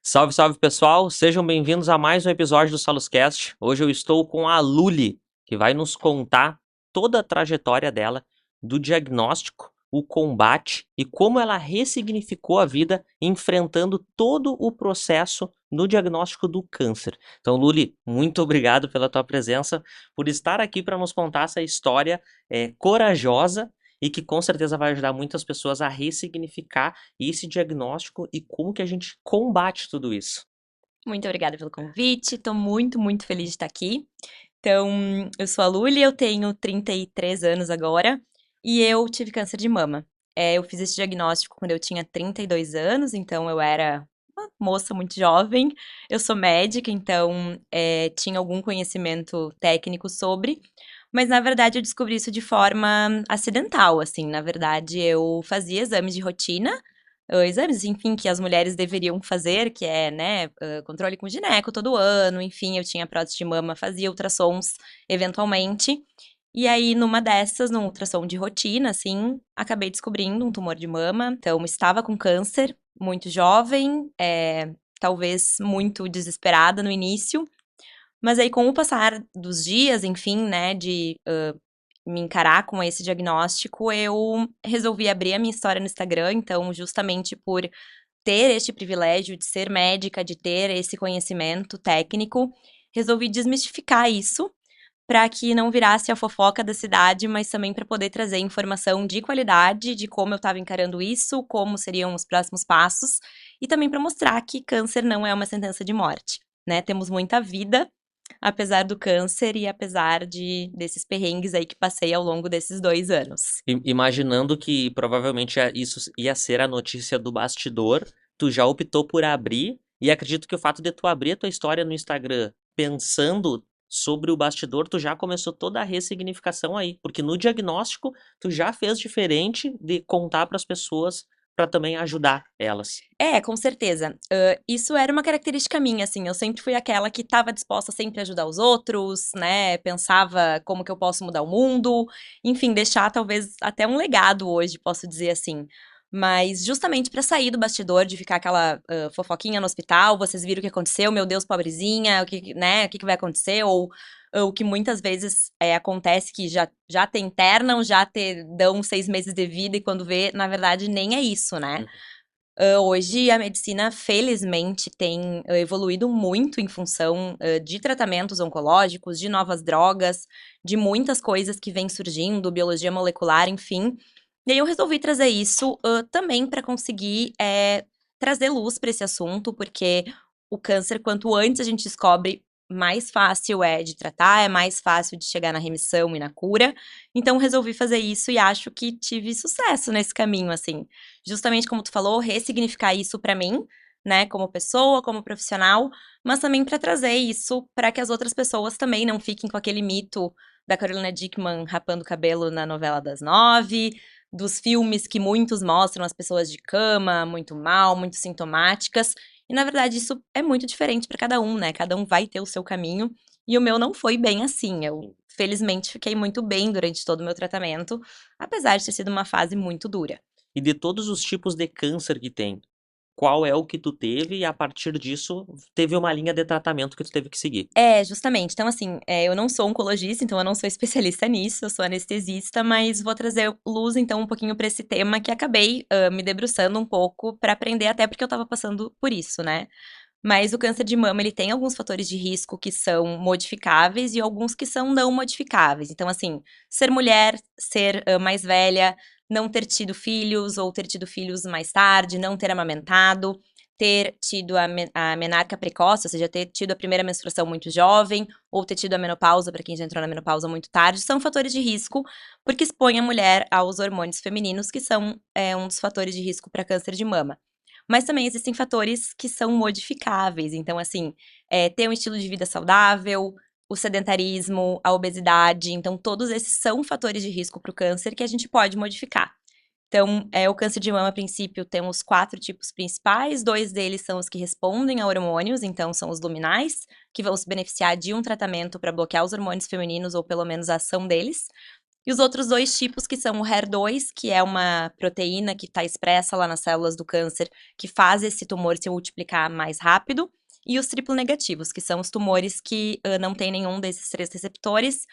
Salve, salve pessoal, sejam bem-vindos a mais um episódio do Saluscast. Hoje eu estou com a Luli, que vai nos contar toda a trajetória dela, do diagnóstico, o combate e como ela ressignificou a vida enfrentando todo o processo no diagnóstico do câncer. Então, Luli, muito obrigado pela tua presença, por estar aqui para nos contar essa história corajosa e que com certeza vai ajudar muitas pessoas a ressignificar esse diagnóstico e como que a gente combate tudo isso. Muito obrigada pelo convite, estou muito feliz de estar aqui. Então, eu sou a Luli, eu tenho 33 anos agora e eu tive câncer de mama. Eu fiz esse diagnóstico quando eu tinha 32 anos, então eu era uma moça muito jovem. Eu sou médica, então tinha algum conhecimento técnico sobre, mas na verdade eu descobri isso de forma acidental, assim. Na verdade, eu fazia exames de rotina, exames, enfim, que as mulheres deveriam fazer, que é, né, controle com gineco todo ano, enfim, eu tinha prótese de mama, fazia ultrassons eventualmente. E aí, numa dessas, num ultrassom de rotina, assim, acabei descobrindo um tumor de mama. Então, estava com câncer, muito jovem, talvez muito desesperada no início. Mas aí, com o passar dos dias, enfim, né, de me encarar com esse diagnóstico, eu resolvi abrir a minha história no Instagram. Então, justamente por ter este privilégio de ser médica, de ter esse conhecimento técnico, resolvi desmistificar isso para que não virasse a fofoca da cidade, mas também para poder trazer informação de qualidade de como eu estava encarando isso, como seriam os próximos passos, e também para mostrar que câncer não é uma sentença de morte, né? Temos muita vida apesar do câncer e apesar desses perrengues aí que passei ao longo desses 2 anos. Imaginando que provavelmente isso ia ser a notícia do bastidor, tu já optou por abrir, e acredito que o fato de tu abrir a tua história no Instagram pensando sobre o bastidor, tu já começou toda a ressignificação aí, porque no diagnóstico tu já fez diferente de contar para as pessoas para também ajudar elas. Com certeza. Isso era uma característica minha, assim, eu sempre fui aquela que estava disposta sempre a ajudar os outros, né, pensava como que eu posso mudar o mundo, enfim, deixar talvez até um legado hoje, posso dizer assim. Mas justamente pra sair do bastidor, de ficar aquela, fofoquinha no hospital, vocês viram o que aconteceu, meu Deus, pobrezinha, o que que vai acontecer, ou o que muitas vezes, acontece que já te internam, já te dão 6 meses de vida e quando vê, na verdade nem é isso, né. Uhum. Hoje a medicina, felizmente, tem evoluído muito em função de tratamentos oncológicos, de novas drogas, de muitas coisas que vêm surgindo, biologia molecular, enfim. E aí eu resolvi trazer isso também para conseguir trazer luz para esse assunto, porque o câncer, quanto antes a gente descobre, mais fácil é de tratar, é mais fácil de chegar na remissão e na cura. Então resolvi fazer isso e acho que tive sucesso nesse caminho, assim. Justamente como tu falou, ressignificar isso pra mim, né, como pessoa, como profissional, mas também pra trazer isso pra que as outras pessoas também não fiquem com aquele mito da Carolina Dickmann rapando o cabelo na novela das 9, dos filmes que muitos mostram as pessoas de cama, muito mal, muito sintomáticas. E na verdade isso é muito diferente pra cada um, né? Cada um vai ter o seu caminho. E o meu não foi bem assim. Eu, felizmente, fiquei muito bem durante todo o meu tratamento, apesar de ter sido uma fase muito dura. E de todos os tipos de câncer que tem, qual é o que tu teve e a partir disso teve uma linha de tratamento que tu teve que seguir? Justamente. Então, assim, eu não sou oncologista, então eu não sou especialista nisso, eu sou anestesista, mas vou trazer luz, então, um pouquinho pra esse tema que acabei, me debruçando um pouco pra aprender, até porque eu estava passando por isso, né. Mas o câncer de mama, ele tem alguns fatores de risco que são modificáveis e alguns que são não modificáveis. Então, assim, ser mulher, ser, mais velha, não ter tido filhos ou ter tido filhos mais tarde, não ter amamentado, ter tido a menarca precoce, ou seja, ter tido a primeira menstruação muito jovem, ou ter tido a menopausa, para quem já entrou na menopausa muito tarde, são fatores de risco, porque expõe a mulher aos hormônios femininos, que são, um dos fatores de risco para câncer de mama. Mas também existem fatores que são modificáveis, então, assim, ter um estilo de vida saudável, o sedentarismo, a obesidade, então todos esses são fatores de risco para o câncer que a gente pode modificar. Então, o câncer de mama, a princípio, tem os 4 tipos principais, 2 deles são os que respondem a hormônios, então são os luminais, que vão se beneficiar de um tratamento para bloquear os hormônios femininos ou pelo menos a ação deles. E os outros dois tipos, que são o HER2, que é uma proteína que está expressa lá nas células do câncer, que faz esse tumor se multiplicar mais rápido, e os triplo negativos, que são os tumores que não têm nenhum desses três receptores,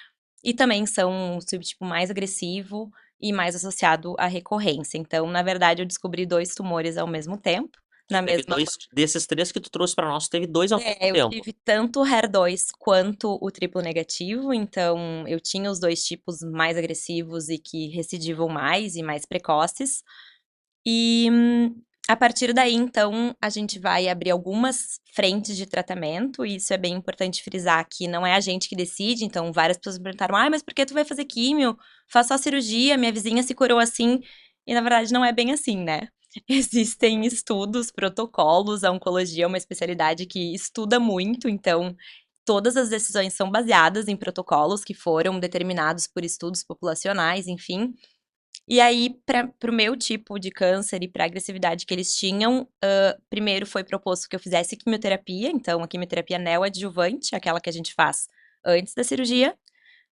e também são um subtipo mais agressivo e mais associado à recorrência. Então, na verdade, eu descobri dois tumores ao mesmo tempo, Tu na teve mesma. dois, desses três que tu trouxe pra nós, tu teve dois ao mesmo Eu tempo. tive tanto o HER2 quanto o triplo negativo, então eu tinha os dois tipos mais agressivos e que recidivam mais e mais precoces. E a partir daí, então, a gente vai abrir algumas frentes de tratamento, e isso é bem importante frisar que não é a gente que decide, então várias pessoas me perguntaram, mas por que tu vai fazer químio? Faz só cirurgia, minha vizinha se curou assim, e na verdade não é bem assim, né? Existem estudos, protocolos, a oncologia é uma especialidade que estuda muito, então todas as decisões são baseadas em protocolos que foram determinados por estudos populacionais, enfim. E aí, para o meu tipo de câncer e para a agressividade que eles tinham, primeiro foi proposto que eu fizesse quimioterapia, então a quimioterapia neoadjuvante, aquela que a gente faz antes da cirurgia.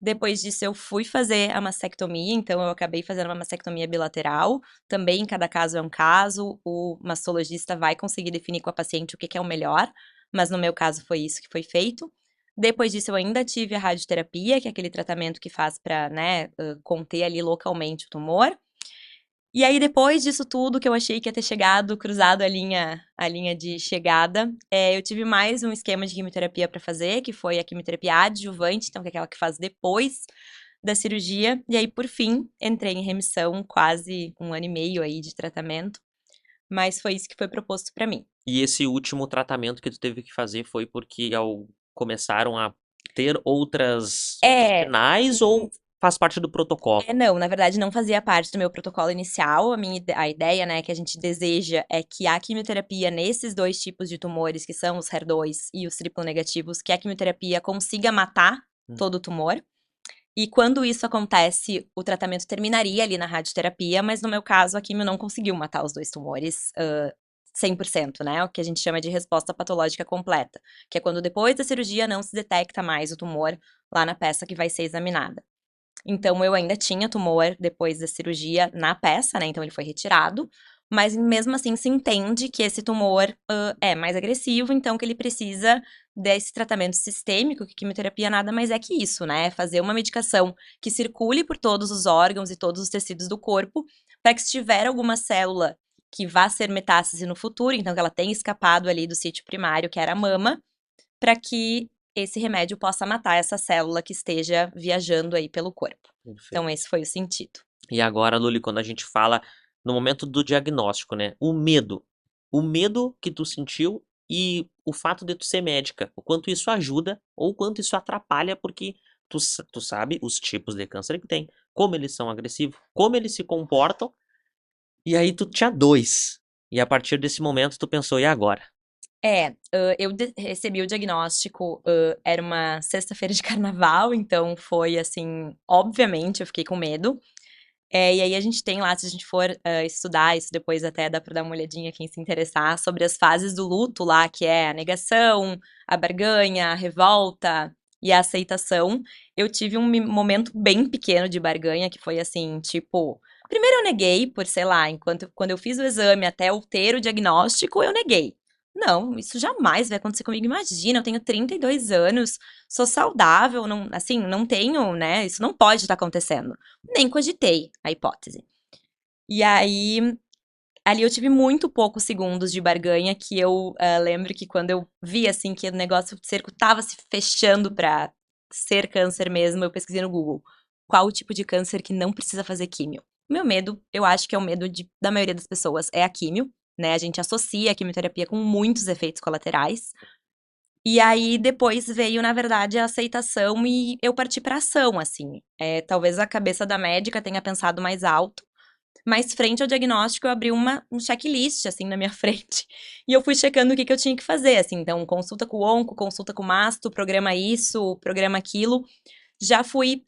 Depois disso, eu fui fazer a mastectomia, então eu acabei fazendo uma mastectomia bilateral. Também, cada caso é um caso, o mastologista vai conseguir definir com a paciente o que é o melhor, mas no meu caso foi isso que foi feito. Depois disso, eu ainda tive a radioterapia, que é aquele tratamento que faz para, né, conter ali localmente o tumor. E aí, depois disso tudo, que eu achei que ia ter chegado, cruzado a linha de chegada, eu tive mais um esquema de quimioterapia para fazer, que foi a quimioterapia adjuvante, então, que é aquela que faz depois da cirurgia. E aí, por fim, entrei em remissão, quase 1 ano e meio aí de tratamento, mas foi isso que foi proposto para mim. E esse último tratamento que tu teve que fazer foi porque começaram a ter outras É, sinais ou faz parte do protocolo? não, na verdade não fazia parte do meu protocolo inicial. A ideia, né, que a gente deseja é que a quimioterapia nesses dois tipos de tumores, que são os HER2 e os triplo negativos, que a quimioterapia consiga matar todo o tumor. E quando isso acontece, o tratamento terminaria ali na radioterapia, mas no meu caso, a quimio não conseguiu matar os dois tumores, 100%, né? O que a gente chama de resposta patológica completa, que é quando depois da cirurgia não se detecta mais o tumor lá na peça que vai ser examinada. Então, eu ainda tinha tumor depois da cirurgia na peça, né? Então, ele foi retirado. Mas mesmo assim, se entende que esse tumor é mais agressivo, então que ele precisa desse tratamento sistêmico, que quimioterapia nada mais é que isso, né? Fazer uma medicação que circule por todos os órgãos e todos os tecidos do corpo, para que se tiver alguma célula que vá ser metástase no futuro, então que ela tenha escapado ali do sítio primário, que era a mama, para que esse remédio possa matar essa célula que esteja viajando aí pelo corpo. Perfeito. Então, esse foi o sentido. E agora, Luli, quando a gente fala no momento do diagnóstico, né? O medo que tu sentiu e o fato de tu ser médica, o quanto isso ajuda ou o quanto isso atrapalha, porque tu sabe os tipos de câncer que tem, como eles são agressivos, como eles se comportam, e aí tu tinha dois. E a partir desse momento tu pensou, e agora? Eu recebi o diagnóstico, era uma sexta-feira de carnaval, então foi assim, obviamente eu fiquei com medo. E aí a gente tem lá, se a gente for estudar isso depois, até dá pra dar uma olhadinha quem se interessar, sobre as fases do luto lá, que é a negação, a barganha, a revolta e a aceitação. Eu tive um momento bem pequeno de barganha, que foi assim, tipo, primeiro eu neguei, por sei lá, quando eu fiz o exame até eu ter o diagnóstico, eu neguei. Não, isso jamais vai acontecer comigo. Imagina, eu tenho 32 anos, sou saudável, não, assim, não tenho, né? Isso não pode estar acontecendo. Nem cogitei a hipótese. E aí, ali eu tive muito poucos segundos de barganha, que eu lembro que quando eu vi, assim, que o negócio do cerco tava se fechando pra ser câncer mesmo, eu pesquisei no Google. Qual o tipo de câncer que não precisa fazer químio? O meu medo, eu acho que é o medo da maioria das pessoas, é a químio, né? A gente associa a quimioterapia com muitos efeitos colaterais. E aí depois veio, na verdade, a aceitação e eu parti pra ação, assim. Talvez a cabeça da médica tenha pensado mais alto, mas frente ao diagnóstico eu abri um checklist, assim, na minha frente. E eu fui checando o que eu tinha que fazer, assim. Então, consulta com o onco, consulta com o masto, programa isso, programa aquilo. Já fui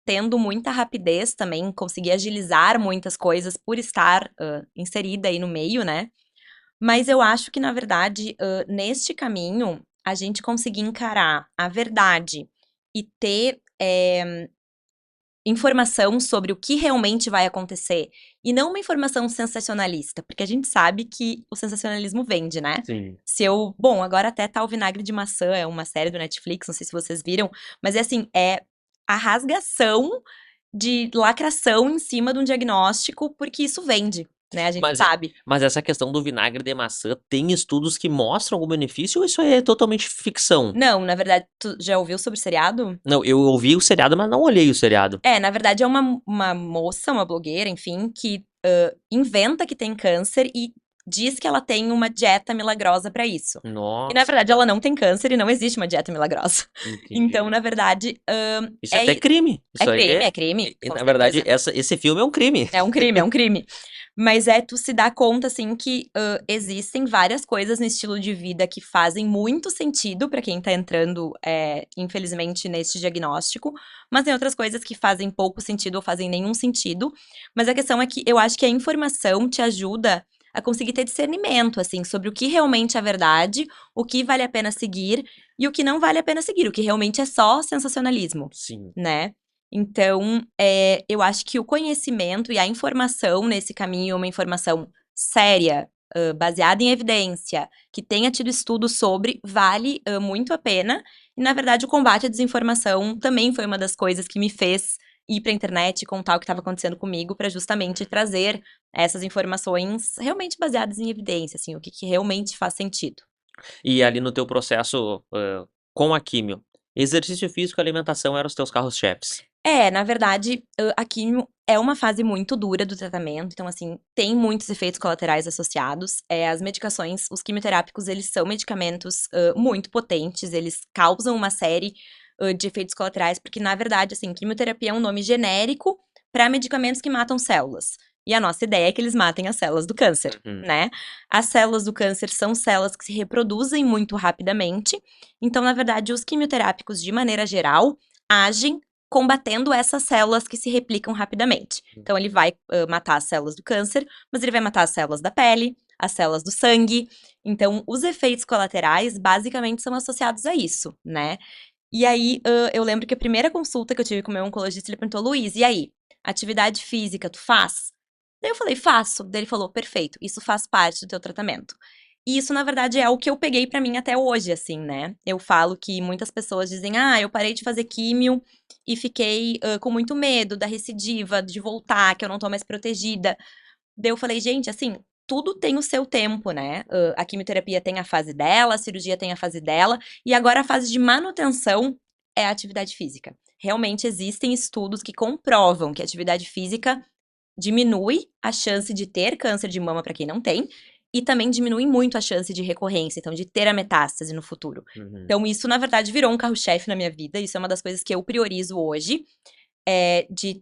tendo muita rapidez também, consegui agilizar muitas coisas por estar inserida aí no meio, né? Mas eu acho que, na verdade, neste caminho, a gente conseguir encarar a verdade e ter informação sobre o que realmente vai acontecer. E não uma informação sensacionalista, porque a gente sabe que o sensacionalismo vende, né? Sim. Bom, agora até tá o Vinagre de Maçã, é uma série do Netflix, não sei se vocês viram, mas é assim, é a rasgação de lacração em cima de um diagnóstico, porque isso vende, né? A gente Mas, sabe. mas essa questão do vinagre de maçã, tem estudos que mostram algum benefício ou isso aí é totalmente ficção? Não, na verdade, tu já ouviu sobre o seriado? Não, eu ouvi o seriado, mas não olhei o seriado. Na verdade é uma moça, uma blogueira, enfim, que inventa que tem câncer e diz que ela tem uma dieta milagrosa pra isso. E na Nossa, verdade ela não tem câncer e não existe uma dieta milagrosa. Então, entendi. na verdade, Isso é até crime. Isso aí é crime, com na verdade, certeza. esse filme é um crime. É um crime, é um crime. Mas é tu se dar conta, assim, que existem várias coisas no estilo de vida que fazem muito sentido pra quem tá entrando, infelizmente, neste diagnóstico, mas tem outras coisas que fazem pouco sentido ou fazem nenhum sentido. Mas a questão é que eu acho que a informação te ajuda a conseguir ter discernimento, assim, sobre o que realmente é verdade, o que vale a pena seguir e o que não vale a pena seguir, o que realmente é só sensacionalismo, Sim. né? Então, eu acho que o conhecimento e a informação nesse caminho, uma informação séria, baseada em evidência, que tenha tido estudos sobre, vale muito a pena. E, na verdade, o combate à desinformação também foi uma das coisas que me fez ir para a internet e contar o que estava acontecendo comigo, para justamente trazer essas informações realmente baseadas em evidência, assim, o que realmente faz sentido. E ali no teu processo, com a químio, exercício físico e alimentação eram os teus carros-chefes. Na verdade, a químio é uma fase muito dura do tratamento, então, assim, tem muitos efeitos colaterais associados. As medicações, os quimioterápicos, eles são medicamentos, muito potentes, eles causam uma série, de efeitos colaterais, porque, na verdade, assim, quimioterapia é um nome genérico para medicamentos que matam células. E a nossa ideia é que eles matem as células do câncer, Uhum. né? As células do câncer são células que se reproduzem muito rapidamente, então, na verdade, os quimioterápicos, de maneira geral, agem combatendo essas células que se replicam rapidamente. Então, ele vai matar as células do câncer, mas ele vai matar as células da pele, as células do sangue. Então, os efeitos colaterais, basicamente, são associados a isso, né? E aí, eu lembro que a primeira consulta que eu tive com o meu oncologista, ele perguntou, Luiz, e aí? Atividade física, tu faz? Daí eu falei, faço. Daí ele falou, perfeito, isso faz parte do teu tratamento. E isso, na verdade, é o que eu peguei pra mim até hoje, assim, né? Eu falo que muitas pessoas dizem, eu parei de fazer químio e fiquei com muito medo da recidiva, de voltar, que eu não tô mais protegida. Daí eu falei, gente, assim, tudo tem o seu tempo, né? A quimioterapia tem a fase dela, a cirurgia tem a fase dela, e agora a fase de manutenção é a atividade física. Realmente existem estudos que comprovam que a atividade física diminui a chance de ter câncer de mama para quem não tem, e também diminui muito a chance de recorrência, então de ter a metástase no futuro. Uhum. Então isso, na verdade, virou um carro-chefe na minha vida, isso é uma das coisas que eu priorizo hoje.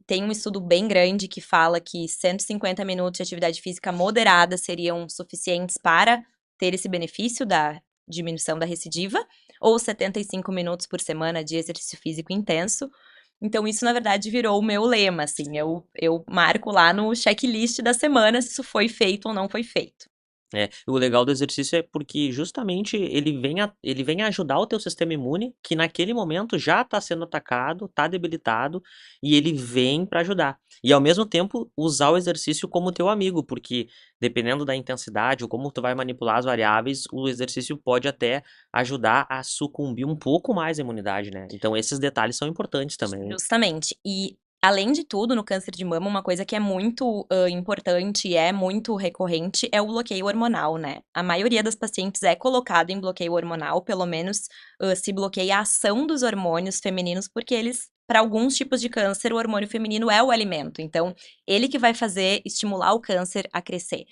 Tem um estudo bem grande que fala que 150 minutos de atividade física moderada seriam suficientes para ter esse benefício da diminuição da recidiva, ou 75 minutos por semana de exercício físico intenso. Então, isso, na verdade, virou o meu lema, assim, eu marco lá no checklist da semana se isso foi feito ou não foi feito. O legal do exercício é porque justamente ele vem ajudar o teu sistema imune, que naquele momento já está sendo atacado, está debilitado, e ele vem para ajudar. E ao mesmo tempo usar o exercício como teu amigo, porque dependendo da intensidade ou como tu vai manipular as variáveis, o exercício pode até ajudar a sucumbir um pouco mais a imunidade, né? Então esses detalhes são importantes também. Justamente. E, além de tudo, no câncer de mama, uma coisa que é muito importante e é muito recorrente é o bloqueio hormonal, né? A maioria das pacientes é colocada em bloqueio hormonal, pelo menos se bloqueia a ação dos hormônios femininos, porque eles, para alguns tipos de câncer, o hormônio feminino é o alimento. Então, ele que vai fazer estimular o câncer a crescer.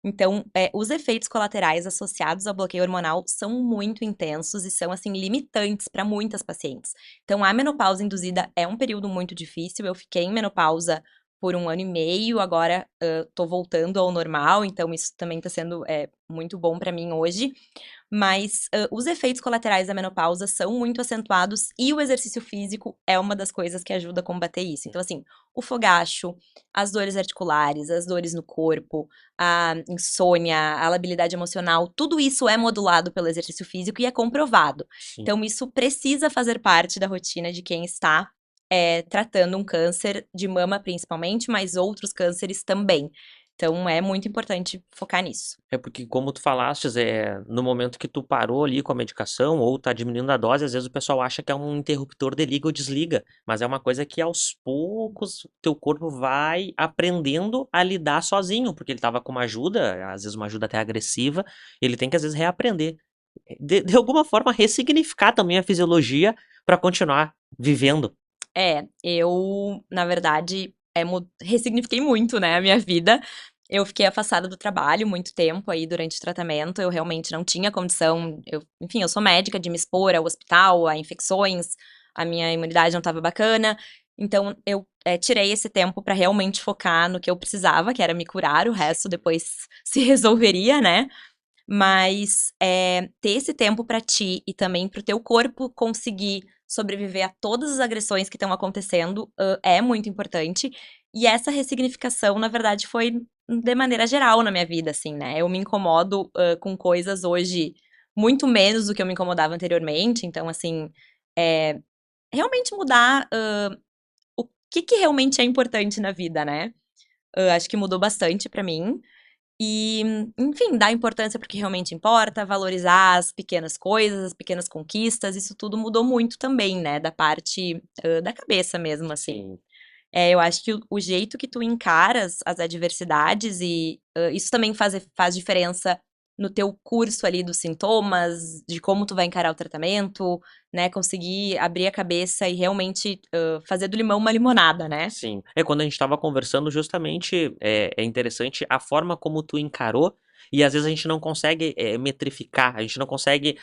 Então, os efeitos colaterais associados ao bloqueio hormonal são muito intensos e são, assim, limitantes para muitas pacientes. Então, a menopausa induzida é um período muito difícil. Eu fiquei em menopausa por 1 ano e meio, agora tô voltando ao normal, então isso também tá sendo muito bom para mim hoje. Mas os efeitos colaterais da menopausa são muito acentuados e o exercício físico é uma das coisas que ajuda a combater isso. Então, assim, o fogacho, as dores articulares, as dores no corpo, a insônia, a labilidade emocional, tudo isso é modulado pelo exercício físico e é comprovado. Sim. Então, isso precisa fazer parte da rotina de quem está tratando um câncer de mama principalmente, mas outros cânceres também. Então, é muito importante focar nisso. É porque, como tu falastes, no momento que tu parou ali com a medicação ou tá diminuindo a dose, às vezes o pessoal acha que é um interruptor de liga ou desliga, mas é uma coisa que aos poucos teu corpo vai aprendendo a lidar sozinho, porque ele tava com uma ajuda, às vezes uma ajuda até agressiva, ele tem que às vezes reaprender. De alguma forma ressignificar também a fisiologia para continuar vivendo. Eu, na verdade, ressignifiquei muito, né, a minha vida. Eu fiquei afastada do trabalho muito tempo aí durante o tratamento, eu realmente não tinha condição, enfim, eu sou médica de me expor ao hospital, a infecções, a minha imunidade não estava bacana, então eu tirei esse tempo para realmente focar no que eu precisava, que era me curar, o resto depois se resolveria, né? Mas ter esse tempo pra ti e também pro teu corpo conseguir sobreviver a todas as agressões que estão acontecendo, é muito importante. E essa ressignificação, na verdade, foi de maneira geral na minha vida, assim, né? Eu me incomodo, com coisas hoje muito menos do que eu me incomodava anteriormente. Então, assim, realmente mudar, o que realmente é importante na vida, né? Acho que mudou bastante pra mim. E, enfim, dar importância porque realmente importa, valorizar as pequenas coisas, as pequenas conquistas, isso tudo mudou muito também, né, da parte, da cabeça mesmo, assim. Sim. Eu acho que o jeito que tu encaras as adversidades e, isso também faz diferença no teu curso ali dos sintomas, de como tu vai encarar o tratamento, né, conseguir abrir a cabeça e realmente, fazer do limão uma limonada, né. Sim. Quando a gente estava conversando, justamente, é interessante a forma como tu encarou, e às vezes a gente não consegue, metrificar, a gente não consegue,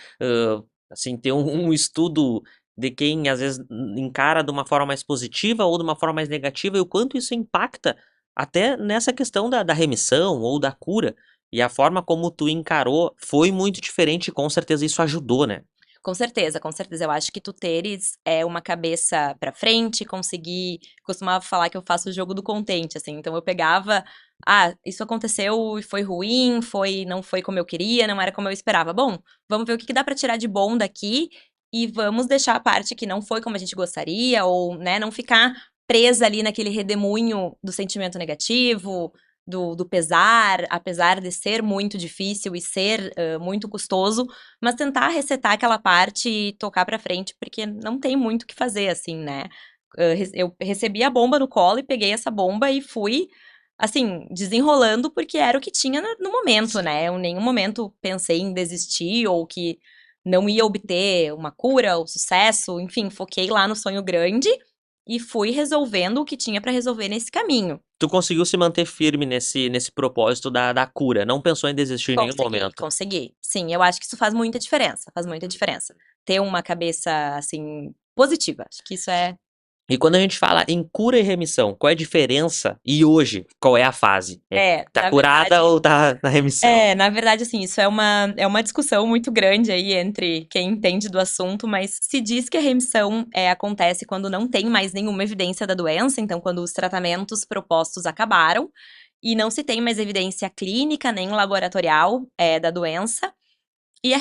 assim, ter um estudo de quem às vezes encara de uma forma mais positiva ou de uma forma mais negativa, e o quanto isso impacta até nessa questão da remissão ou da cura. E a forma como tu encarou foi muito diferente, e com certeza isso ajudou, né? Com certeza, com certeza. Eu acho que tu teres uma cabeça pra frente, conseguir. Costumava falar que eu faço o jogo do contente, assim. Então eu pegava, isso aconteceu e foi ruim, não foi como eu queria, não era como eu esperava. Bom, vamos ver o que que dá pra tirar de bom daqui e vamos deixar a parte que não foi como a gente gostaria, ou, né, não ficar presa ali naquele redemoinho do sentimento negativo, do pesar, apesar de ser muito difícil e ser muito custoso, mas tentar resetar aquela parte e tocar pra frente, porque não tem muito o que fazer, assim, né. Eu recebi a bomba no colo e peguei essa bomba e fui, assim, desenrolando, porque era o que tinha no momento, né. Eu em nenhum momento pensei em desistir ou que não ia obter uma cura ou sucesso, enfim, foquei lá no sonho grande e fui resolvendo o que tinha pra resolver nesse caminho. Tu conseguiu se manter firme nesse propósito da cura, não pensou em desistir em nenhum Consegui, momento. consegui. Sim, eu acho que isso faz muita diferença, faz muita diferença. Ter uma cabeça, assim, positiva, acho que isso é. E quando a gente fala em cura e remissão, qual é a diferença? E hoje, qual é a fase? Tá Na curada verdade ou tá na remissão? na verdade, assim, isso é uma discussão muito grande aí entre quem entende do assunto, mas se diz que a remissão, acontece quando não tem mais nenhuma evidência da doença, então quando os tratamentos propostos acabaram, e não se tem mais evidência clínica nem laboratorial, da doença. E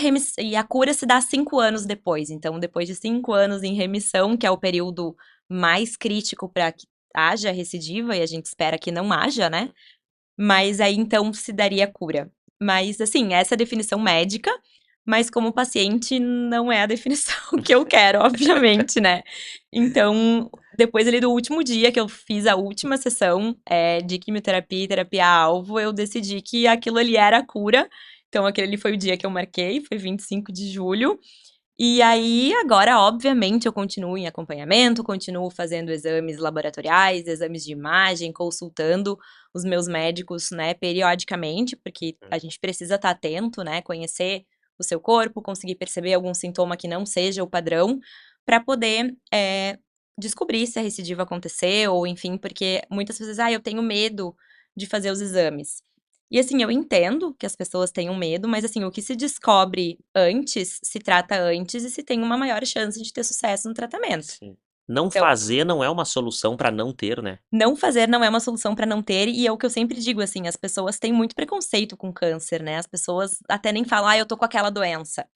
a cura se dá 5 anos depois. Então, depois de 5 anos em remissão, que é o período mais crítico para que haja recidiva, e a gente espera que não haja, né? Mas aí então se daria a cura. Mas, assim, essa é a definição médica, mas como paciente não é a definição que eu quero, obviamente, né? Então, depois ali do último dia que eu fiz a última sessão de quimioterapia e terapia-alvo, eu decidi que aquilo ali era a cura. Então, aquele ali foi o dia que eu marquei, foi 25 de julho. E aí, agora, obviamente, eu continuo em acompanhamento, continuo fazendo exames laboratoriais, exames de imagem, consultando os meus médicos, né, periodicamente, porque a gente precisa estar atento, né, conhecer o seu corpo, conseguir perceber algum sintoma que não seja o padrão, para poder descobrir se a recidiva aconteceu, ou enfim, porque muitas vezes, eu tenho medo de fazer os exames. E assim, eu entendo que as pessoas tenham medo, mas assim, o que se descobre antes, se trata antes e se tem uma maior chance de ter sucesso no tratamento. Sim. Não Então, fazer não é uma solução pra não ter, né? não fazer não é uma solução para não ter, e é o que eu sempre digo, assim, as pessoas têm muito preconceito com câncer, né? As pessoas até nem falam, eu tô com aquela doença.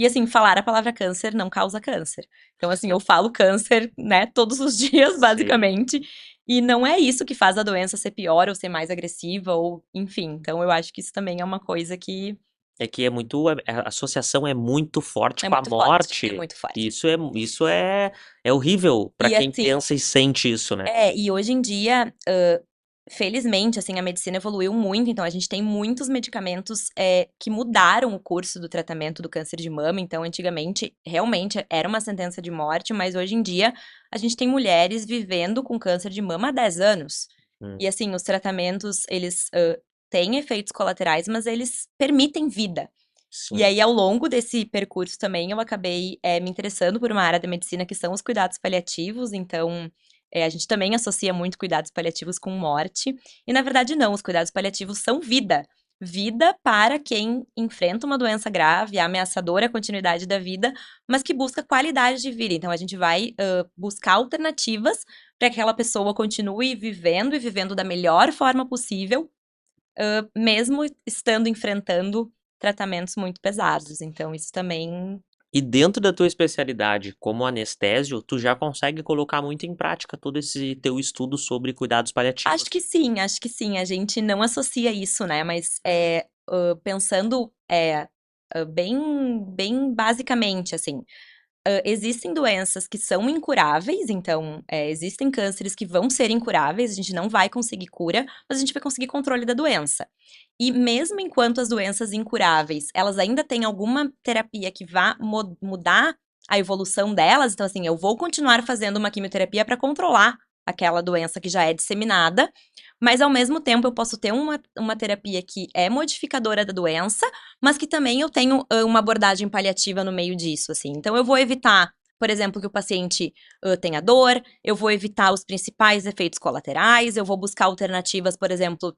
E assim, falar a palavra câncer não causa câncer. Então, assim, eu falo câncer, né, todos os dias, Sim. basicamente. E não é isso que faz a doença ser pior ou ser mais agressiva, ou enfim. Então, eu acho que isso também é uma coisa que É que é muito. A associação é muito forte é com a muito forte. É morte. muito forte. Isso é horrível pra E quem assim, pensa e sente isso, né? e hoje em dia, felizmente, assim, a medicina evoluiu muito, então a gente tem muitos medicamentos que mudaram o curso do tratamento do câncer de mama. Então, antigamente, realmente era uma sentença de morte, mas hoje em dia a gente tem mulheres vivendo com câncer de mama há 10 anos. Hum, E assim, os tratamentos, eles têm efeitos colaterais, mas eles permitem vida. E sim. aí, ao longo desse percurso também, eu acabei me interessando por uma área da medicina que são os cuidados paliativos. Então, a gente também associa muito cuidados paliativos com morte. E, na verdade, não. Os cuidados paliativos são vida. Vida para quem enfrenta uma doença grave, ameaçadora à continuidade da vida, mas que busca qualidade de vida. Então, a gente vai buscar alternativas para que aquela pessoa continue vivendo e vivendo da melhor forma possível, mesmo estando enfrentando tratamentos muito pesados. Então, isso também. E dentro da tua especialidade como anestésio, tu já consegue colocar muito em prática todo esse teu estudo sobre cuidados paliativos. Acho que sim, acho que sim. A gente não associa isso, né? Mas pensando bem basicamente, assim. Existem doenças que são incuráveis, então, existem cânceres que vão ser incuráveis, a gente não vai conseguir cura, mas a gente vai conseguir controle da doença. E mesmo enquanto as doenças incuráveis, elas ainda têm alguma terapia que vá mudar a evolução delas, então, assim, eu vou continuar fazendo uma quimioterapia para controlar aquela doença que já é disseminada, mas ao mesmo tempo eu posso ter uma terapia que é modificadora da doença, mas que também eu tenho uma abordagem paliativa no meio disso, assim. Então, eu vou evitar, por exemplo, que o paciente tenha dor, eu vou evitar os principais efeitos colaterais, eu vou buscar alternativas, por exemplo,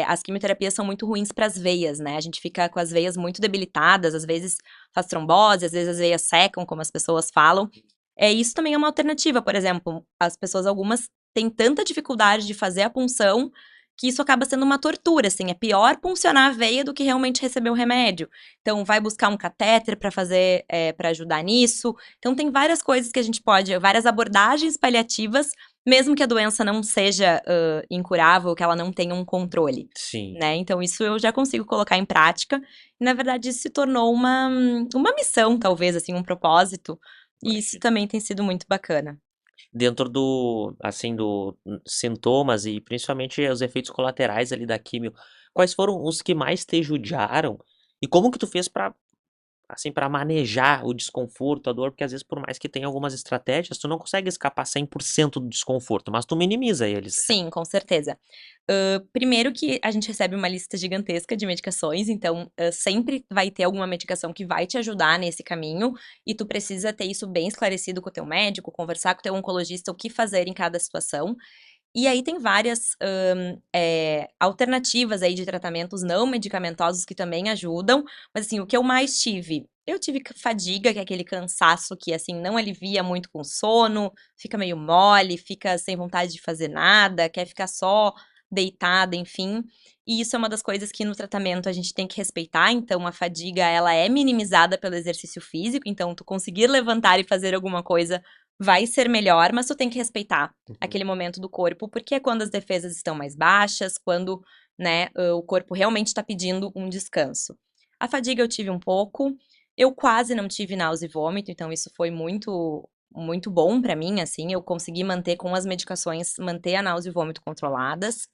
as quimioterapias são muito ruins para as veias, né? A gente fica com as veias muito debilitadas, às vezes faz trombose, às vezes as veias secam, como as pessoas falam. Isso também é uma alternativa, por exemplo, as pessoas, algumas, têm tanta dificuldade de fazer a punção que isso acaba sendo uma tortura, assim, é pior puncionar a veia do que realmente receber o remédio. Então, vai buscar um catéter para fazer, para ajudar nisso. Então, tem várias coisas que a gente pode, várias abordagens paliativas, mesmo que a doença não seja incurável, que ela não tenha um controle, Sim. né? Então, isso eu já consigo colocar em prática. E, na verdade, isso se tornou uma missão, talvez, assim, um propósito. E isso Imagino. também tem sido muito bacana. Dentro do, assim, do sintomas e principalmente os efeitos colaterais ali da quimio, quais foram os que mais te judiaram? E como que tu fez pra, assim, para manejar o desconforto, a dor? Porque às vezes por mais que tenha algumas estratégias, tu não consegue escapar 100% do desconforto, mas tu minimiza eles, né? Sim, com certeza. Primeiro que a gente recebe uma lista gigantesca de medicações, então sempre vai ter alguma medicação que vai te ajudar nesse caminho, e tu precisa ter isso bem esclarecido com o teu médico, conversar com o teu oncologista o que fazer em cada situação. E aí tem várias alternativas aí de tratamentos não medicamentosos que também ajudam, mas assim, o que eu mais tive? Eu tive fadiga, que é aquele cansaço que assim não alivia muito com sono, fica meio mole, fica sem vontade de fazer nada, quer ficar só deitada, enfim. E isso é uma das coisas que no tratamento a gente tem que respeitar, então a fadiga ela é minimizada pelo exercício físico, então tu conseguir levantar e fazer alguma coisa vai ser melhor, mas tu tem que respeitar Uhum. aquele momento do corpo, porque é quando as defesas estão mais baixas, quando, né, o corpo realmente está pedindo um descanso. A fadiga eu tive um pouco, eu quase não tive náusea e vômito, então isso foi muito bom pra mim, assim, eu consegui manter com as medicações, manter a náusea e vômito controladas.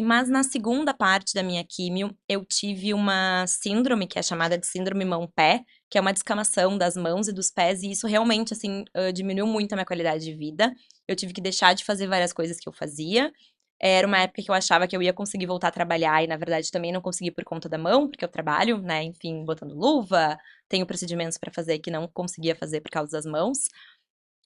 Mas na segunda parte da minha químio, eu tive uma síndrome que é chamada de síndrome mão-pé, que é uma descamação das mãos e dos pés, e isso realmente, assim, diminuiu muito a minha qualidade de vida. Eu tive que deixar de fazer várias coisas que eu fazia. Era uma época que eu achava que eu ia conseguir voltar a trabalhar, e na verdade também não consegui por conta da mão, porque eu trabalho, né, enfim, botando luva, tenho procedimentos pra fazer que não conseguia fazer por causa das mãos.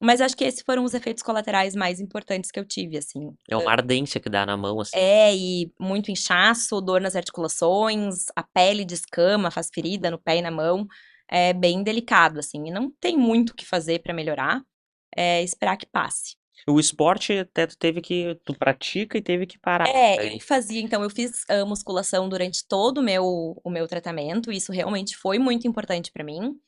Mas acho que esses foram os efeitos colaterais mais importantes que eu tive, assim. É uma ardência que dá na mão, assim. E muito inchaço, dor nas articulações, a pele descama, faz ferida no pé e na mão. É bem delicado, assim, e não tem muito o que fazer pra melhorar, esperar que passe. O esporte até tu teve que, tu pratica e teve que parar Eu também. fazia, então, eu fiz musculação durante todo o meu tratamento, e isso realmente foi muito importante pra mim.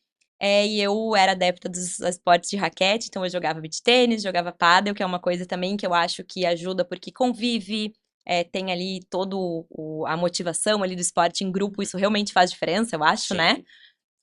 E eu era adepta dos esportes de raquete, então eu jogava beach tênis, jogava pádel, que é uma coisa também que eu acho que ajuda porque convive, tem ali a motivação ali do esporte em grupo, isso realmente faz diferença, eu acho, né? Sim.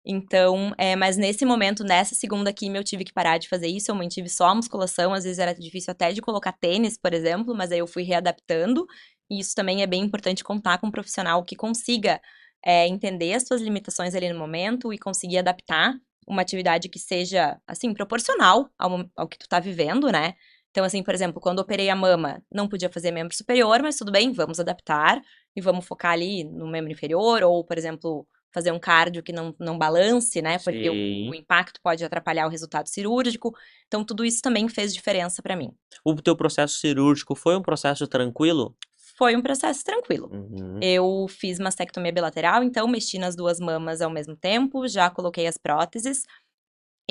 Então, mas nesse momento, nessa segunda quimio, eu tive que parar de fazer isso, eu mantive só a musculação, às vezes era difícil até de colocar tênis, por exemplo, mas aí eu fui readaptando, e isso também é bem importante contar com um profissional que consiga entender as suas limitações ali no momento e conseguir adaptar uma atividade que seja, assim, proporcional ao que tu tá vivendo, né? Então, assim, por exemplo, quando eu operei a mama, não podia fazer membro superior, mas tudo bem, vamos adaptar e vamos focar ali no membro inferior, ou, por exemplo, fazer um cardio que não balance, né? Porque o Sim. impacto pode atrapalhar o resultado cirúrgico. Então, tudo isso também fez diferença pra mim. O teu processo cirúrgico foi um processo tranquilo? Foi um processo tranquilo. Uhum. Eu fiz mastectomia bilateral, então mexi nas duas mamas ao mesmo tempo, já coloquei as próteses.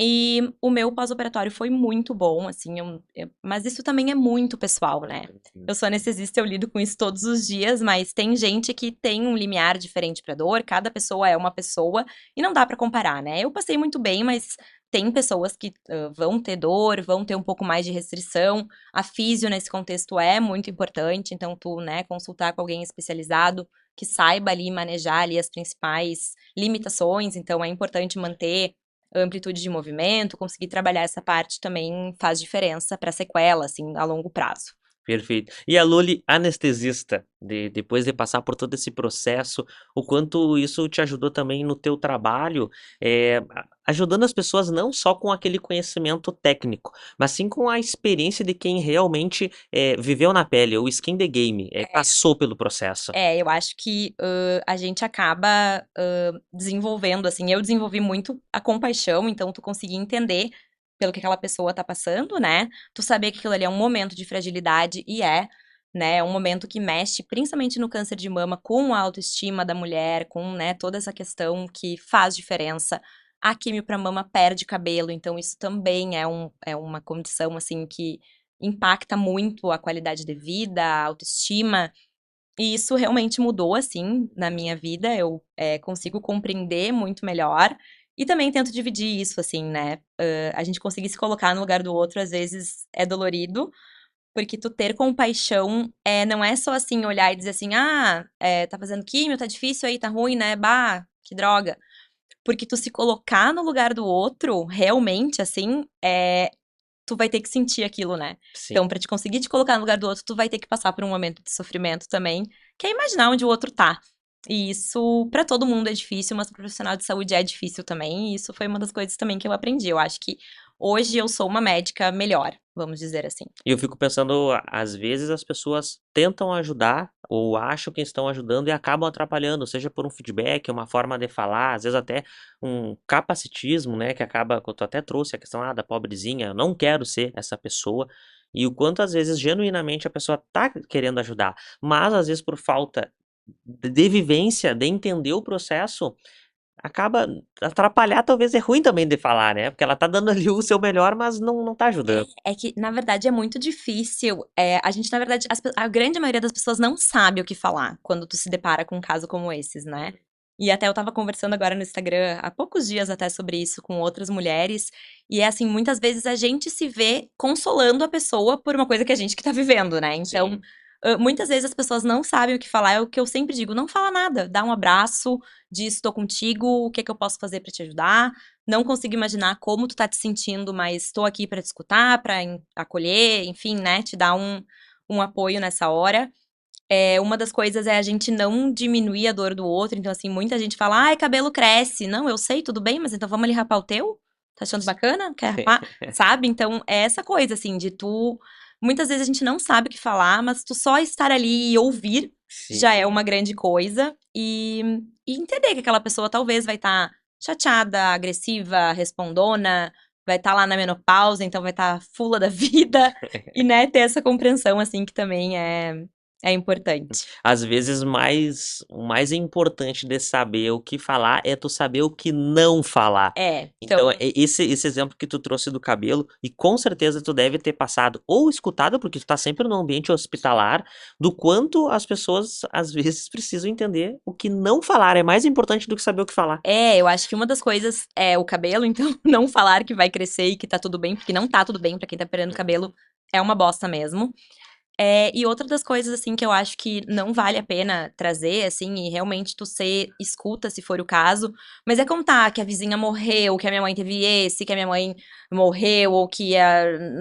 E o meu pós-operatório foi muito bom, assim, mas isso também é muito pessoal, né? Eu sou anestesista, eu lido com isso todos os dias, mas tem gente que tem um limiar diferente pra dor, cada pessoa é uma pessoa e não dá pra comparar, né? Eu passei muito bem, mas tem pessoas que vão ter dor, vão ter um pouco mais de restrição. A físio nesse contexto é muito importante, então tu, né, consultar com alguém especializado que saiba ali manejar ali as principais limitações, então é importante manter amplitude de movimento, conseguir trabalhar essa parte também faz diferença para sequela, assim, a longo prazo. Perfeito. E a Luli, anestesista, depois de passar por todo esse processo, o quanto isso te ajudou também no teu trabalho, ajudando as pessoas não só com aquele conhecimento técnico, mas sim com a experiência de quem realmente viveu na pele, o skin the game, passou pelo processo. Eu acho que a gente acaba desenvolvendo, assim, eu desenvolvi muito a compaixão, então tu conseguir entender pelo que aquela pessoa tá passando, né? Tu saber que aquilo ali é um momento de fragilidade e né? É um momento que mexe, principalmente no câncer de mama, com a autoestima da mulher, com, né, toda essa questão que faz diferença. A quimio pra mama perde cabelo, então isso também é uma condição, assim, que impacta muito a qualidade de vida, a autoestima. E isso realmente mudou, assim, na minha vida. Eu consigo compreender muito melhor. E também tento dividir isso, assim, né? A gente conseguir se colocar no lugar do outro, às vezes, é dolorido. Porque tu ter compaixão não é só, assim, olhar e dizer assim, tá fazendo químio, tá difícil aí, tá ruim, né? Bah, que droga. Porque tu se colocar no lugar do outro, realmente, assim, tu vai ter que sentir aquilo, né? Sim. Então, pra te conseguir te colocar no lugar do outro, tu vai ter que passar por um momento de sofrimento também, que é imaginar onde o outro tá. E isso, pra todo mundo é difícil, mas pro profissional de saúde é difícil também, e isso foi uma das coisas também que eu aprendi. Eu acho que hoje eu sou uma médica melhor, vamos dizer assim. E eu fico pensando, às vezes as pessoas tentam ajudar ou acham que estão ajudando e acabam atrapalhando, seja por um feedback, uma forma de falar, às vezes até um capacitismo, né, que acaba, que tu até trouxe a questão da pobrezinha, eu não quero ser essa pessoa, e o quanto às vezes genuinamente a pessoa tá querendo ajudar, mas às vezes por falta de vivência, de entender o processo, acaba atrapalhar, talvez é ruim também de falar, né, porque ela tá dando ali o seu melhor, mas não tá ajudando. É que, na verdade, é muito difícil. A gente, na verdade, a grande maioria das pessoas não sabe o que falar quando tu se depara com um caso como esses, né? E até eu tava conversando agora no Instagram, há poucos dias até sobre isso, com outras mulheres. E é assim, muitas vezes a gente se vê consolando a pessoa por uma coisa que a gente que tá vivendo, né? Então, Sim. muitas vezes as pessoas não sabem o que falar. É o que eu sempre digo, não fala nada. Dá um abraço, diz, estou contigo, o que é que eu posso fazer pra te ajudar? Não consigo imaginar como tu tá te sentindo, mas estou aqui pra te escutar, pra acolher, enfim, né? Te dar um apoio nessa hora. Uma das coisas é a gente não diminuir a dor do outro. Então, assim, muita gente fala, ai, cabelo cresce. Não, eu sei, tudo bem, mas então vamos ali rapar o teu? Tá achando bacana? Quer rapar? Sabe? Então, é essa coisa, assim, de tu. Muitas vezes a gente não sabe o que falar, mas tu só estar ali e ouvir Sim. já é uma grande coisa. E entender que aquela pessoa talvez vai estar chateada, agressiva, respondona, vai estar lá na menopausa, então vai estar fula da vida. E, né, ter essa compreensão, assim, que também É importante. Às vezes, o mais importante de saber o que falar é tu saber o que não falar. Então, Então, esse exemplo que tu trouxe do cabelo, e com certeza tu deve ter passado ou escutado, porque tu tá sempre no ambiente hospitalar, do quanto as pessoas, às vezes, precisam entender o que não falar. É mais importante do que saber o que falar. eu acho que uma das coisas é o cabelo, então não falar que vai crescer e que tá tudo bem, porque não tá tudo bem pra quem tá perdendo cabelo, é uma bosta mesmo. E outra das coisas, assim, que eu acho que não vale a pena trazer, assim, e realmente tu ser escuta, se for o caso, mas é contar que a vizinha morreu, que a minha mãe teve esse, que a minha mãe morreu, ou que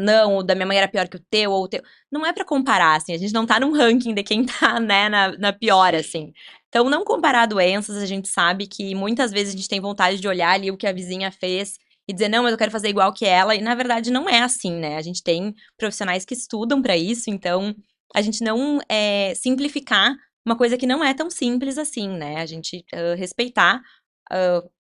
não, o da minha mãe era pior que o teu, ou o teu. Não é pra comparar, assim, a gente não tá num ranking de quem tá, né, na pior, assim. Então, não comparar doenças, a gente sabe que muitas vezes a gente tem vontade de olhar ali o que a vizinha fez e dizer, não, mas eu quero fazer igual que ela, e na verdade não é assim, né? A gente tem profissionais que estudam pra isso, então a gente não simplificar uma coisa que não é tão simples assim, né? A gente respeitar,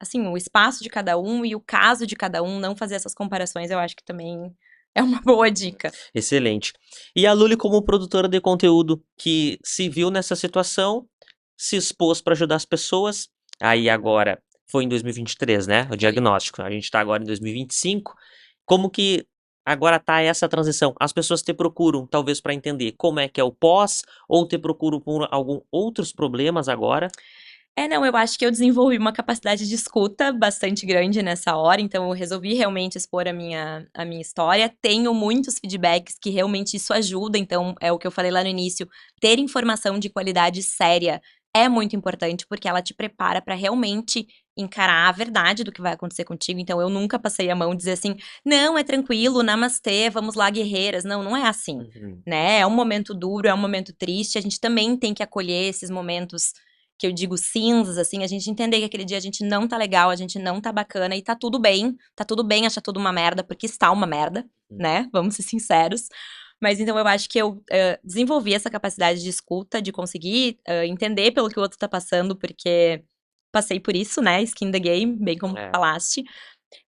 assim, o espaço de cada um e o caso de cada um, não fazer essas comparações, eu acho que também é uma boa dica. Excelente. E a Luli, como produtora de conteúdo, que se viu nessa situação, se expôs para ajudar as pessoas, aí agora foi em 2023, né? O diagnóstico. A gente tá agora em 2025. Como que agora tá essa transição? As pessoas te procuram, talvez, para entender como é que é o pós, ou te procuram por algum outros problemas agora? Não, eu acho que eu desenvolvi uma capacidade de escuta bastante grande nessa hora, então eu resolvi realmente expor a minha história. Tenho muitos feedbacks que realmente isso ajuda, então é o que eu falei lá no início, ter informação de qualidade séria é muito importante, porque ela te prepara para realmente encarar a verdade do que vai acontecer contigo. Então eu nunca passei a mão e dizer assim, não, é tranquilo, namastê, vamos lá, guerreiras. Não, não é assim, né? É um momento duro, é um momento triste, a gente também tem que acolher esses momentos que eu digo cinzas, assim, a gente entender que aquele dia a gente não tá legal, a gente não tá bacana e tá tudo bem achar tudo uma merda, porque está uma merda, né? Vamos ser sinceros. Mas então eu acho que eu desenvolvi essa capacidade de escuta, de conseguir entender pelo que o outro tá passando, porque passei por isso, né? Skin the game, bem como tu falaste.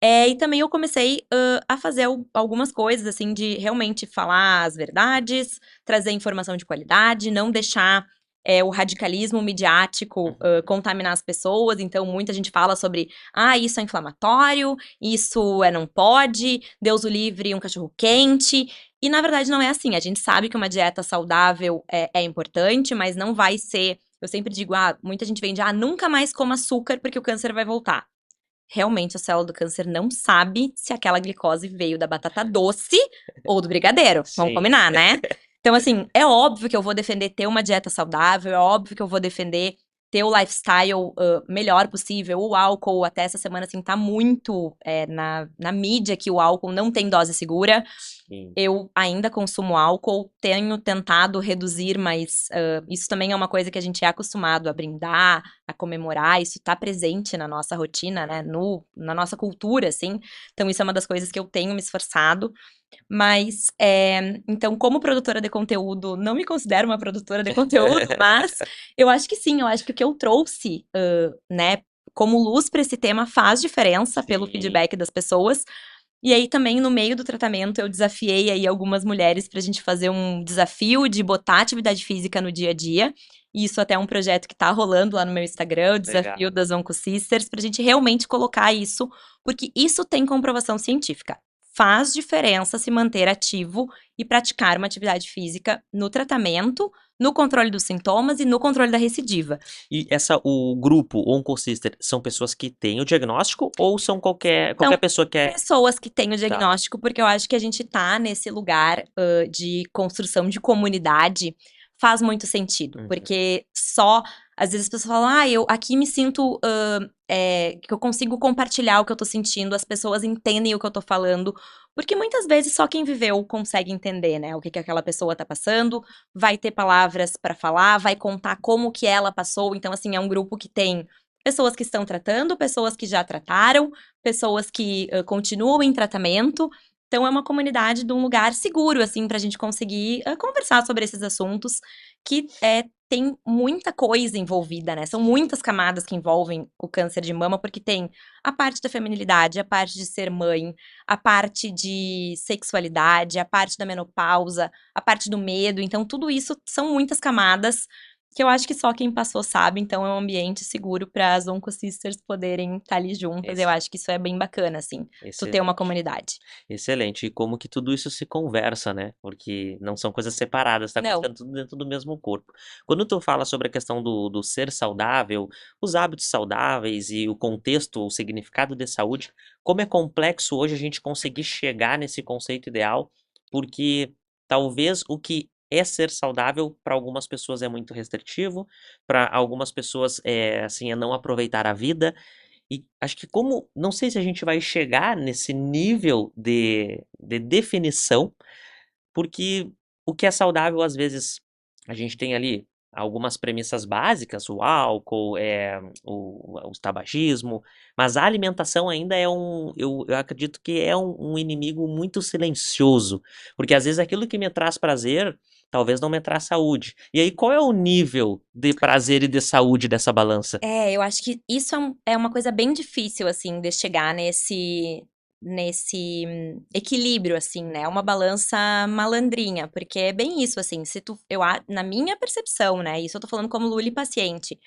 E também eu comecei a fazer algumas coisas, assim, de realmente falar as verdades, trazer informação de qualidade, não deixar o radicalismo midiático contaminar as pessoas. Então, muita gente fala sobre, isso é inflamatório, isso não pode, Deus o livre, um cachorro quente. E, na verdade, não é assim. A gente sabe que uma dieta saudável é importante, mas não vai ser. Eu sempre digo, muita gente vende, nunca mais coma açúcar porque o câncer vai voltar. Realmente a célula do câncer não sabe se aquela glicose veio da batata doce ou do brigadeiro. Vamos combinar, né? Então, assim, é óbvio que eu vou defender ter uma dieta saudável, é óbvio que eu vou defender ter o lifestyle melhor possível. O álcool, até essa semana, assim, tá muito na mídia que o álcool não tem dose segura. Sim. Eu ainda consumo álcool, tenho tentado reduzir, mas isso também é uma coisa que a gente é acostumado a brindar, a comemorar, isso tá presente na nossa rotina, né, na nossa cultura, assim. Então, isso é uma das coisas que eu tenho me esforçado. Mas, então, como produtora de conteúdo, não me considero uma produtora de conteúdo, mas eu acho que sim, eu acho que o que eu trouxe, né, como luz para esse tema faz diferença pelo feedback das pessoas. E aí também no meio do tratamento eu desafiei aí algumas mulheres pra gente fazer um desafio de botar atividade física no dia a dia. E isso até é um projeto que tá rolando lá no meu Instagram, o desafio das Oncosisters, pra gente realmente colocar isso, porque isso tem comprovação científica. Faz diferença se manter ativo e praticar uma atividade física no tratamento, no controle dos sintomas e no controle da recidiva. E o grupo Oncosister são pessoas que têm o diagnóstico ou são qualquer pessoa que é... Pessoas que têm o diagnóstico, porque eu acho que a gente tá nesse lugar de construção de comunidade, faz muito sentido, porque às vezes as pessoas falam, eu aqui me sinto que eu consigo compartilhar o que eu tô sentindo, as pessoas entendem o que eu tô falando, porque muitas vezes só quem viveu consegue entender, né, o que aquela pessoa tá passando, vai ter palavras pra falar, vai contar como que ela passou, então assim, é um grupo que tem pessoas que estão tratando, pessoas que já trataram, pessoas que continuam em tratamento. Então, é uma comunidade de um lugar seguro, assim, pra gente conseguir conversar sobre esses assuntos que tem muita coisa envolvida, né? São muitas camadas que envolvem o câncer de mama, porque tem a parte da feminilidade, a parte de ser mãe, a parte de sexualidade, a parte da menopausa, a parte do medo. Então, tudo isso são muitas camadas que eu acho que só quem passou sabe. Então, é um ambiente seguro para as Oncosisters poderem estar ali juntas. Eu Esse, acho que isso é bem bacana, assim, tu ter uma excelente. comunidade. Excelente. E como que tudo isso se conversa, né? Porque não são coisas separadas, tá Não, acontecendo tudo dentro do mesmo corpo. Quando tu fala sobre a questão do ser saudável, os hábitos saudáveis e o contexto, o significado de saúde, como é complexo hoje a gente conseguir chegar nesse conceito ideal, porque talvez o que é ser saudável para algumas pessoas é muito restritivo, para algumas pessoas assim, é não aproveitar a vida. E acho que como, não sei se a gente vai chegar nesse nível de definição, porque o que é saudável, às vezes, a gente tem ali algumas premissas básicas, o álcool, o tabagismo, mas a alimentação ainda é eu acredito que é um inimigo muito silencioso, porque às vezes aquilo que me traz prazer, talvez não me traz saúde. E aí, qual é o nível de prazer e de saúde dessa balança? eu acho que isso é uma coisa bem difícil, assim, de chegar nesse equilíbrio, assim, né? Uma balança malandrinha, porque é bem isso, assim, se tu, na minha percepção, né? Isso eu tô falando como Luli paciente,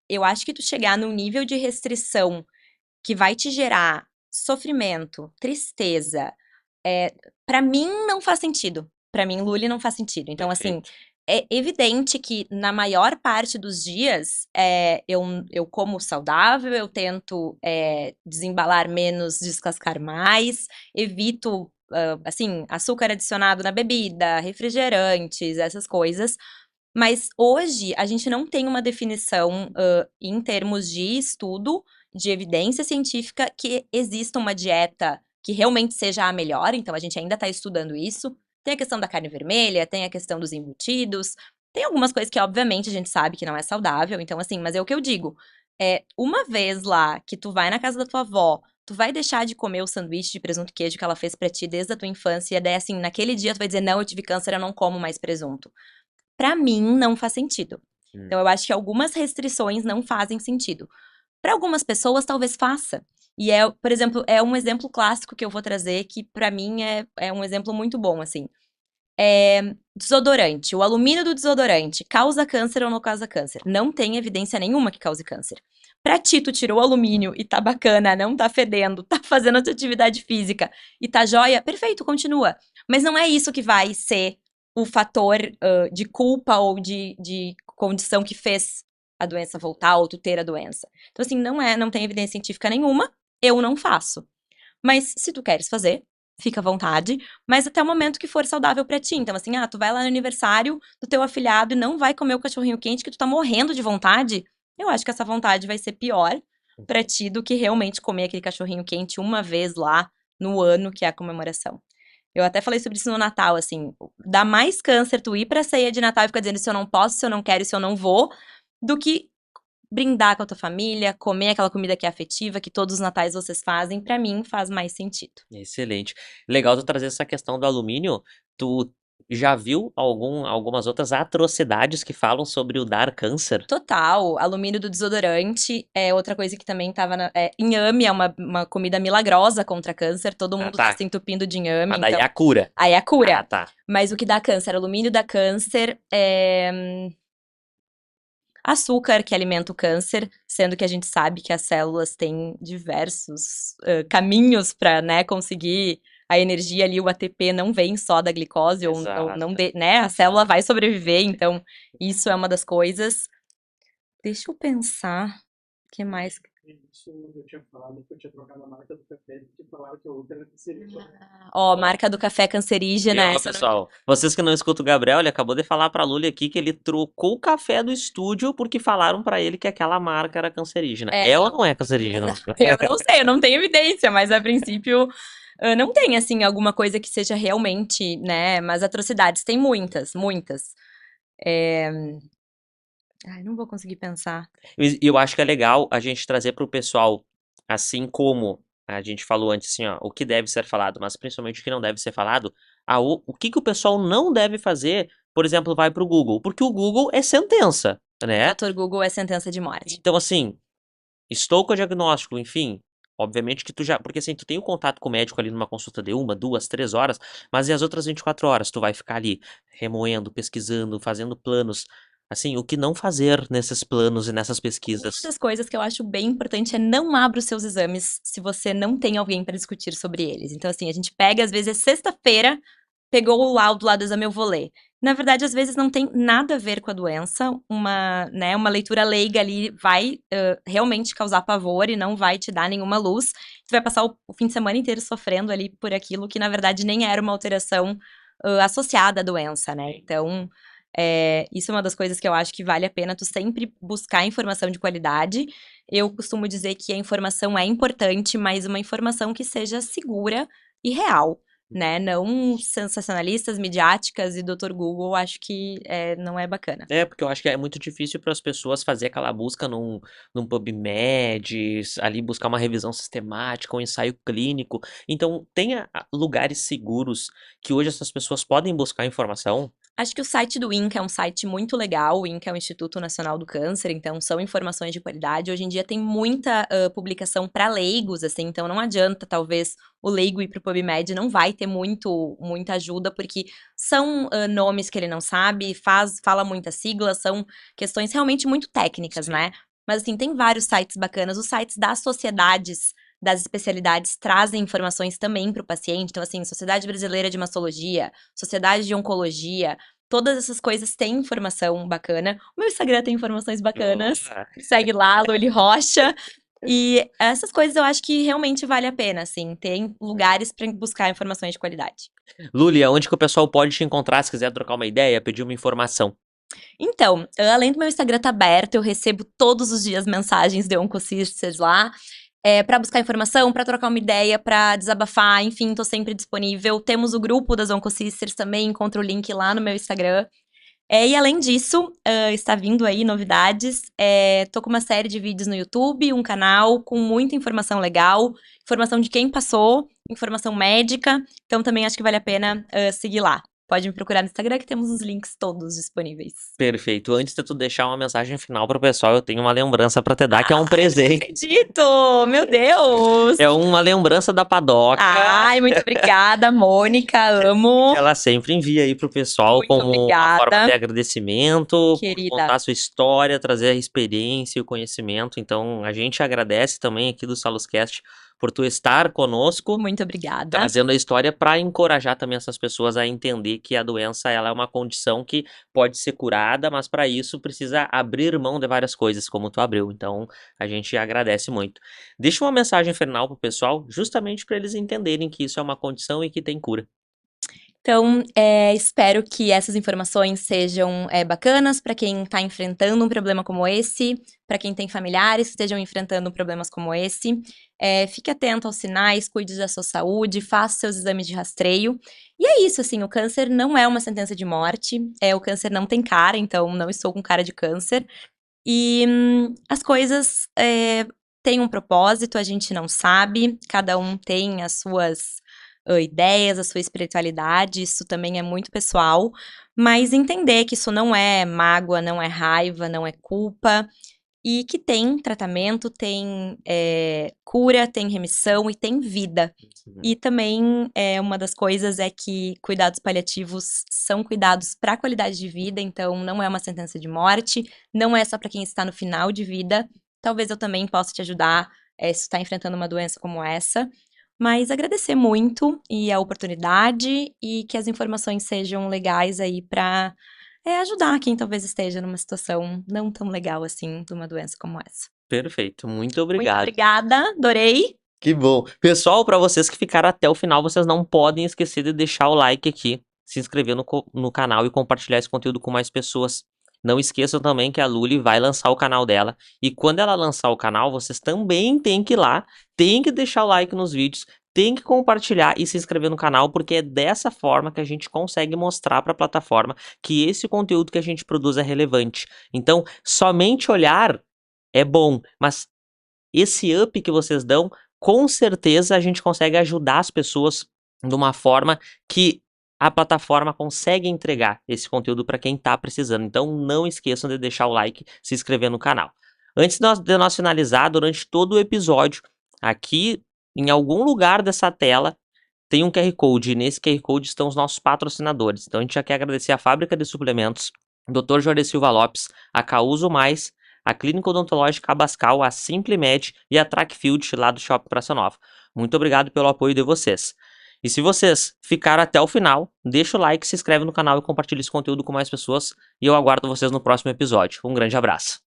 eu acho que tu chegar num nível de restrição que vai te gerar sofrimento, tristeza, para mim não faz sentido. Pra mim, Lully não faz sentido. Então, assim, Perfeito. é evidente que na maior parte dos dias eu como saudável, eu tento desembalar menos, descascar mais, evito, assim, açúcar adicionado na bebida, refrigerantes, essas coisas. Mas hoje a gente não tem uma definição, em termos de estudo, de evidência científica, que exista uma dieta que realmente seja a melhor, então a gente ainda está estudando isso. Tem a questão da carne vermelha, tem a questão dos embutidos, tem algumas coisas que, obviamente, a gente sabe que não é saudável, então, assim, mas é o que eu digo. Uma vez lá que tu vai na casa da tua avó, tu vai deixar de comer o sanduíche de presunto e queijo que ela fez pra ti desde a tua infância, e daí, assim, naquele dia tu vai dizer, não, eu tive câncer, eu não como mais presunto. Pra mim, não faz sentido. Hum. Então, eu acho que algumas restrições não fazem sentido. Para algumas pessoas, talvez faça. E por exemplo, é um exemplo clássico que eu vou trazer que pra mim é um exemplo muito bom, assim. Desodorante. O alumínio do desodorante causa câncer ou não causa câncer? Não tem evidência nenhuma que cause câncer. Pra ti, tu tirou o alumínio e tá bacana, não tá fedendo, tá fazendo a tua atividade física e tá joia, perfeito, continua. Mas não é isso que vai ser o fator de culpa ou de condição que fez a doença voltar ou tu ter a doença. Então, assim, não tem evidência científica nenhuma, eu não faço. Mas se tu queres fazer, fica à vontade, mas até o momento que for saudável pra ti. Então, assim, tu vai lá no aniversário do teu afilhado e não vai comer o cachorrinho quente que tu tá morrendo de vontade, eu acho que essa vontade vai ser pior pra ti do que realmente comer aquele cachorrinho quente uma vez lá no ano que é a comemoração. Eu até falei sobre isso no Natal, assim, dá mais câncer tu ir pra ceia de Natal e ficar dizendo se eu não posso, se eu não quero, se eu não vou, do que brindar com a tua família, comer aquela comida que é afetiva, que todos os natais vocês fazem, pra mim faz mais sentido. Excelente. Legal tu trazer essa questão do alumínio. Tu já viu algumas outras atrocidades que falam sobre o dar câncer? Total, alumínio do desodorante é outra coisa que também tava inhame é uma comida milagrosa contra câncer, todo Ah, mundo tá tá. se entupindo de inhame, Mas daí é então a cura. aí é a Ah, cura. tá. Mas o que dá câncer, alumínio dá câncer, açúcar que alimenta o câncer, sendo que a gente sabe que as células têm diversos caminhos para, né, conseguir a energia ali, o ATP não vem só da glicose, ou não, Exato. né, a célula vai sobreviver, então isso é uma das coisas. Deixa eu pensar, o que mais? Isso eu tinha falado que eu tinha trocado a marca do café, porque falaram que a outra seria. Ó, Ó, marca do café cancerígena, ó, essa eu não tinha. pessoal, vocês que não escutam o Gabriel, ele acabou de falar pra Luli aqui que ele trocou o café do estúdio porque falaram pra ele que aquela marca era cancerígena. É ou Não, não é cancerígena? eu não sei, eu não tenho evidência, mas a princípio não tem, assim, alguma coisa que seja realmente, né, mas atrocidades tem muitas, muitas. É... Ai, não vou conseguir pensar. E eu acho que é legal a gente trazer para o pessoal, assim como a gente falou antes, assim, ó, o que deve ser falado, mas principalmente o que não deve ser falado, o que que o pessoal não deve fazer por exemplo, vai pro Google? Porque o Google é sentença, né? Dr. Google é sentença de morte. Então, assim, estou com o diagnóstico, enfim, obviamente que tu já... Porque, assim, tu tem o contato com o médico ali numa consulta de 1, 2, 3 horas, mas e as outras 24 horas? Tu vai ficar ali remoendo, pesquisando, fazendo planos. Assim, o que não fazer nesses planos e nessas pesquisas? Uma das coisas que eu acho bem importante é não abra os seus exames se você não tem alguém para discutir sobre eles. Então, assim, a gente pega, às vezes é sexta-feira, pegou o laudo lá do exame, eu vou ler. Na verdade, às vezes não tem nada a ver com a doença. Uma leitura leiga ali vai realmente causar pavor e não vai te dar nenhuma luz. Tu vai passar o fim de semana inteiro sofrendo ali por aquilo que, na verdade, nem era uma alteração associada à doença, né? Então, isso é uma das coisas que eu acho que vale a pena tu sempre buscar informação de qualidade. Eu costumo dizer que a informação é importante, mas uma informação que seja segura e real, né? Não sensacionalistas, midiáticas e Dr. Google, acho que não é bacana. Porque eu acho que é muito difícil para as pessoas fazer aquela busca num PubMed, ali buscar uma revisão sistemática, um ensaio clínico. Então, tenha lugares seguros que hoje essas pessoas podem buscar informação. Acho que o site do INCA é um site muito legal. O INCA é o Instituto Nacional do Câncer, então são informações de qualidade. Hoje em dia tem muita publicação para leigos, assim, então não adianta, talvez, o leigo ir para o PubMed, não vai ter muita ajuda, porque são nomes que ele não sabe, fala muitas siglas, são questões realmente muito técnicas, né? Mas, assim, tem vários sites bacanas. Os sites das sociedades das especialidades trazem informações também para o paciente. Então, assim, Sociedade Brasileira de Mastologia, Sociedade de Oncologia, todas essas coisas têm informação bacana. O meu Instagram tem informações bacanas. Segue lá, Luli Rocha. E essas coisas eu acho que realmente vale a pena, assim. Tem lugares para buscar informações de qualidade. Luli, aonde que o pessoal pode te encontrar se quiser trocar uma ideia, pedir uma informação? Então, além do meu Instagram estar aberto, eu recebo todos os dias mensagens de Oncosisters lá. Para buscar informação, para trocar uma ideia, para desabafar, enfim, tô sempre disponível. Temos o grupo das Oncosisters também, encontra o link lá no meu Instagram. E além disso, está vindo aí novidades. Tô com uma série de vídeos no YouTube, um canal com muita informação legal, informação de quem passou, informação médica. Então também acho que vale a pena seguir lá. Pode me procurar no Instagram que temos os links todos disponíveis. Perfeito. Antes de tu deixar uma mensagem final pro pessoal, eu tenho uma lembrança pra te dar, que é um presente. Acredito! Meu Deus! É uma lembrança da Padoca. Ai, muito obrigada, Mônica, amo. Ela sempre envia aí pro pessoal Muito como uma obrigada. forma de agradecimento, Querida. por contar a sua história, trazer a experiência e o conhecimento. Então, a gente agradece também aqui do Saluscast por tu estar conosco, Muito obrigada. trazendo a história para encorajar também essas pessoas a entender que a doença ela é uma condição que pode ser curada, mas para isso precisa abrir mão de várias coisas, como tu abriu. Então, a gente agradece muito. Deixa uma mensagem final pro pessoal, justamente para eles entenderem que isso é uma condição e que tem cura. Então, espero que essas informações sejam bacanas para quem está enfrentando um problema como esse, para quem tem familiares que estejam enfrentando problemas como esse. Fique atento aos sinais, cuide da sua saúde, faça seus exames de rastreio. E é isso, assim, o câncer não é uma sentença de morte, o câncer não tem cara, então não estou com cara de câncer. E as coisas têm um propósito, a gente não sabe, cada um tem as suas ideias, a sua espiritualidade, isso também é muito pessoal, mas entender que isso não é mágoa, não é raiva, não é culpa, e que tem tratamento, tem cura, tem remissão e tem vida. E também uma das coisas é que cuidados paliativos são cuidados para a qualidade de vida, então não é uma sentença de morte, não é só para quem está no final de vida. Talvez eu também possa te ajudar se está enfrentando uma doença como essa. Mas agradecer muito e a oportunidade e que as informações sejam legais aí para ajudar quem talvez esteja numa situação não tão legal assim de uma doença como essa. Perfeito, muito Muito obrigado. obrigada, adorei. Que bom. Pessoal, para vocês que ficaram até o final, vocês não podem esquecer de deixar o like aqui, se inscrever no canal e compartilhar esse conteúdo com mais pessoas. Não esqueçam também que a Luli vai lançar o canal dela. E quando ela lançar o canal, vocês também têm que ir lá, têm que deixar o like nos vídeos, têm que compartilhar e se inscrever no canal, porque é dessa forma que a gente consegue mostrar para a plataforma que esse conteúdo que a gente produz é relevante. Então, somente olhar é bom, mas esse up que vocês dão, com certeza a gente consegue ajudar as pessoas de uma forma que a plataforma consegue entregar esse conteúdo para quem está precisando. Então não esqueçam de deixar o like, se inscrever no canal. Antes de nós finalizar, durante todo o episódio, aqui em algum lugar dessa tela tem um QR Code, e nesse QR Code estão os nossos patrocinadores. Então a gente já quer agradecer a Fábrica de Suplementos, Dr. Jorge Silva Lopes, a Causo Mais, a Clínica Odontológica Abascal, a Simplimed e a Trackfield lá do Shopping Praça Nova. Muito obrigado pelo apoio de vocês. E se vocês ficaram até o final, deixa o like, se inscreve no canal e compartilha esse conteúdo com mais pessoas. E eu aguardo vocês no próximo episódio. Um grande abraço.